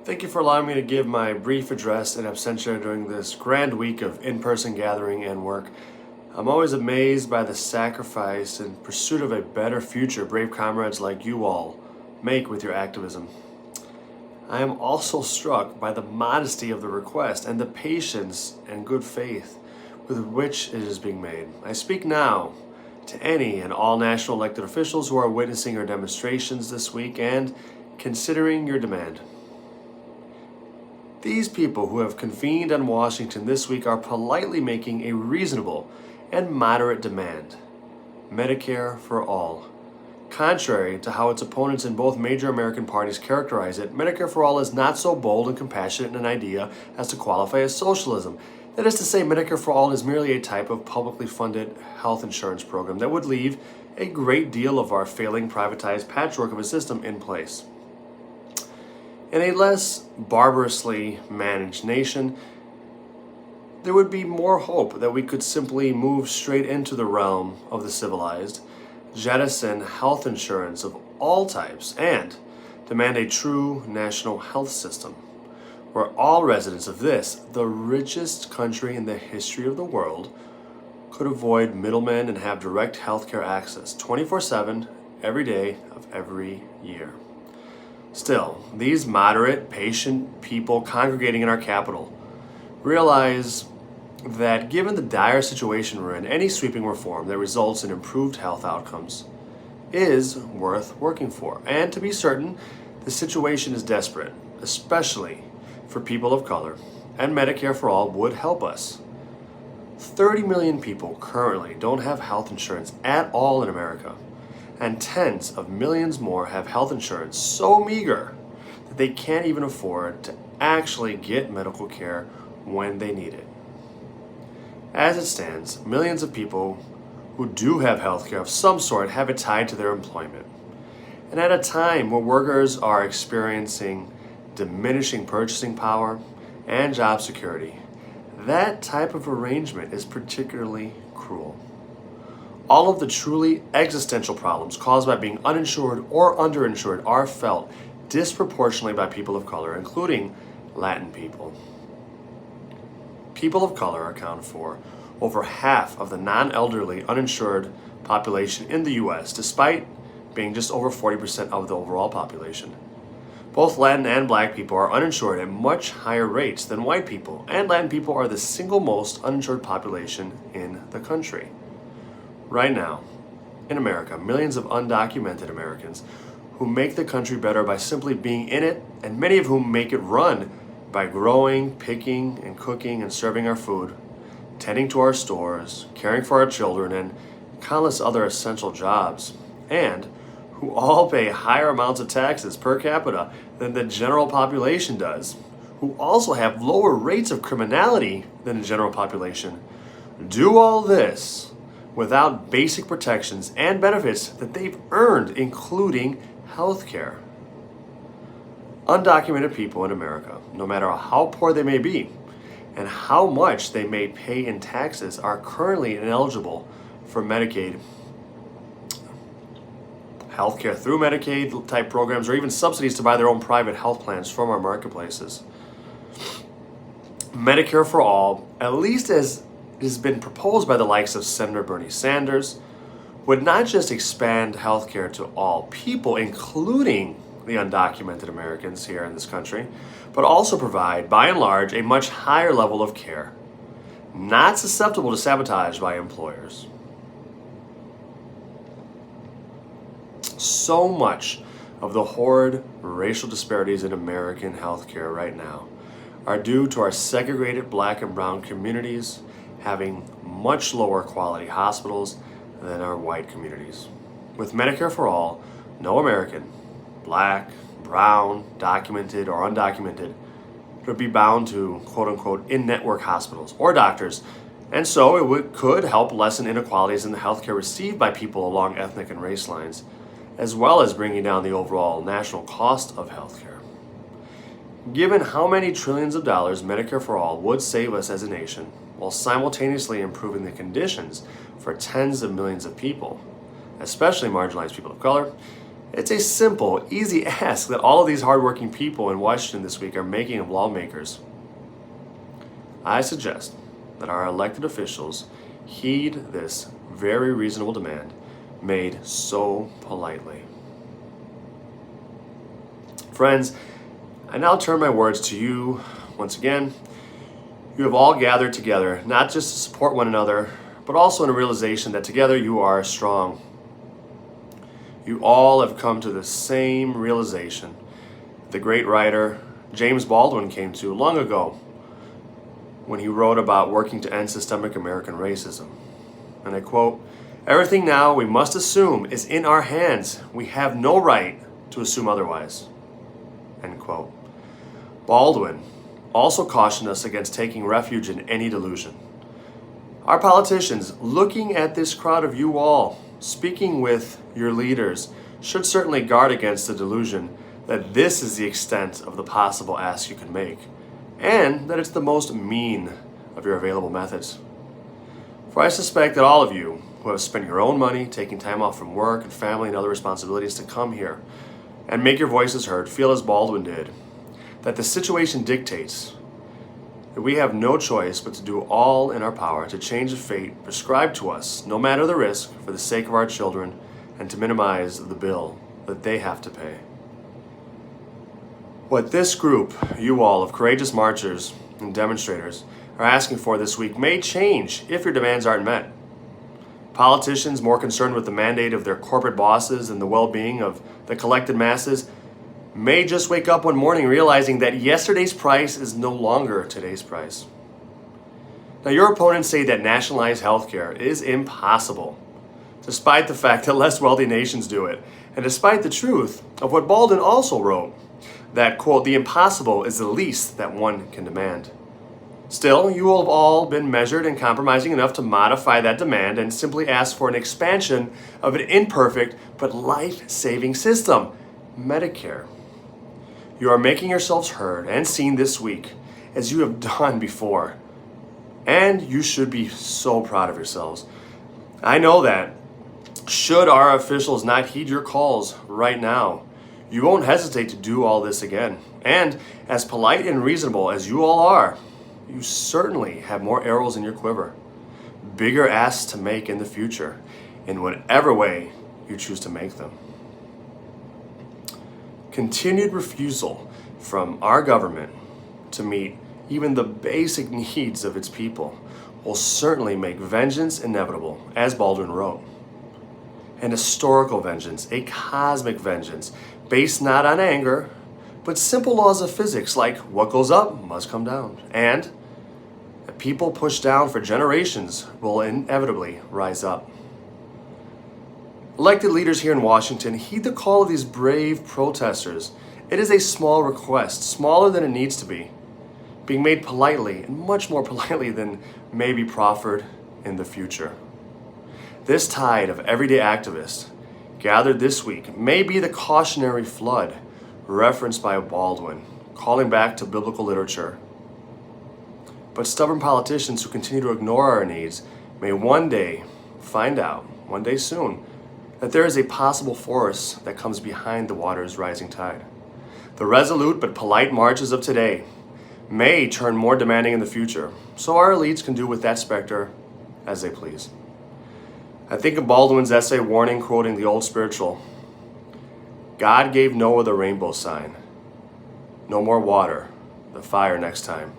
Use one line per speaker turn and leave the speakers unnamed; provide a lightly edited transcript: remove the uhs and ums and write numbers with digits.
Thank you for allowing me to give my brief address in absentia during this grand week of in-person gathering and work. I'm always amazed by the sacrifice and pursuit of a better future brave comrades like you all make with your activism. I am also struck by the modesty of the request and the patience and good faith with which it is being made. I speak now to any and all national elected officials who are witnessing our demonstrations this week and considering your demand. These people who have convened in Washington this week are politely making a reasonable and moderate demand: Medicare for all. Contrary to how its opponents in both major American parties characterize it, Medicare for all is not so bold and compassionate an idea as to qualify as socialism. That is to say, Medicare for all is merely a type of publicly funded health insurance program that would leave a great deal of our failing privatized patchwork of a system in place. In a less barbarously managed nation, there would be more hope that we could simply move straight into the realm of the civilized, jettison health insurance of all types, and demand a true national health system where all residents of this, the richest country in the history of the world, could avoid middlemen and have direct healthcare access 24/7, every day of every year. Still, these moderate, patient people congregating in our capital realize that given the dire situation we're in, any sweeping reform that results in improved health outcomes is worth working for. And to be certain, the situation is desperate, especially for people of color, and Medicare for all would help us. 30 million people currently don't have health insurance at all in America, and tens of millions more have health insurance so meager that they can't even afford to actually get medical care when they need it. As it stands, millions of people who do have health care of some sort have it tied to their employment. And at a time where workers are experiencing diminishing purchasing power and job security, that type of arrangement is particularly cruel. All of the truly existential problems caused by being uninsured or underinsured are felt disproportionately by people of color, including Latin people. People of color account for over half of the non-elderly uninsured population in the U.S., despite being just over 40% of the overall population. Both Latin and Black people are uninsured at much higher rates than white people, and Latin people are the single most uninsured population in the country. Right now, in America, millions of undocumented Americans who make the country better by simply being in it, and many of whom make it run by growing, picking, and cooking and serving our food, tending to our stores, caring for our children, and countless other essential jobs, and who all pay higher amounts of taxes per capita than the general population does, who also have lower rates of criminality than the general population, do all this without basic protections and benefits that they've earned, including health care. Undocumented people in America, no matter how poor they may be and how much they may pay in taxes, are currently ineligible for Medicaid, healthcare through Medicaid type programs, or even subsidies to buy their own private health plans from our marketplaces. Medicare for all, at least as it has been proposed by the likes of Senator Bernie Sanders, would not just expand healthcare to all people, including the undocumented Americans here in this country, but also provide, by and large, a much higher level of care, not susceptible to sabotage by employers. So much of the horrid racial disparities in American healthcare right now are due to our segregated Black and brown communities having much lower quality hospitals than our white communities. With Medicare for all, no American, Black, brown, documented or undocumented, would be bound to quote-unquote in-network hospitals or doctors, and so could help lessen inequalities in the healthcare received by people along ethnic and race lines, as well as bringing down the overall national cost of healthcare. Given how many trillions of dollars Medicare for all would save us as a nation, while simultaneously improving the conditions for tens of millions of people, especially marginalized people of color, It's a simple, easy ask that all of these hardworking people in Washington this week are making of lawmakers. I suggest that our elected officials heed this very reasonable demand made so politely. Friends, I now turn my words to you once again. You have all gathered together, not just to support one another, but also in a realization that together you are strong. You all have come to the same realization the great writer James Baldwin came to long ago when he wrote about working to end systemic American racism. And I quote, "Everything now we must assume is in our hands. We have no right to assume otherwise." End quote. Baldwin also cautioned us against taking refuge in any delusion. Our politicians, looking at this crowd of you all, speaking with your leaders, should certainly guard against the delusion that this is the extent of the possible ask you can make, and that it's the most mean of your available methods. For I suspect that all of you who have spent your own money, taking time off from work and family and other responsibilities to come here and make your voices heard, feel as Baldwin did, that the situation dictates that we have no choice but to do all in our power to change the fate prescribed to us, no matter the risk, for the sake of our children and to minimize the bill that they have to pay. What this group, you all, of courageous marchers and demonstrators are asking for this week may change if your demands aren't met. Politicians more concerned with the mandate of their corporate bosses and the well-being of the collected masses may just wake up one morning realizing that yesterday's price is no longer today's price. Now, your opponents say that nationalized healthcare is impossible, despite the fact that less wealthy nations do it, and despite the truth of what Baldwin also wrote, that, quote, "the impossible is the least that one can demand." Still, you will have all been measured and compromising enough to modify that demand and simply ask for an expansion of an imperfect but life-saving system, Medicare. You are making yourselves heard and seen this week as you have done before, and you should be so proud of yourselves. I know that should our officials not heed your calls right now, you won't hesitate to do all this again. And as polite and reasonable as you all are, you certainly have more arrows in your quiver, bigger asks to make in the future, in whatever way you choose to make them. Continued refusal from our government to meet even the basic needs of its people will certainly make vengeance inevitable, as Baldwin wrote. An historical vengeance, a cosmic vengeance, based not on anger, but simple laws of physics like what goes up must come down, and the people pushed down for generations will inevitably rise up. Elected leaders here in Washington, heed the call of these brave protesters. It is a small request, smaller than it needs to be, being made politely and much more politely than may be proffered in the future. This tide of everyday activists gathered this week may be the cautionary flood referenced by Baldwin, calling back to biblical literature. But stubborn politicians who continue to ignore our needs may one day find out, one day soon, that there is a possible force that comes behind the water's rising tide. The resolute but polite marches of today may turn more demanding in the future, so our elites can do with that specter as they please. I think of Baldwin's essay warning, quoting the old spiritual, "God gave Noah the rainbow sign. No more water, the fire next time."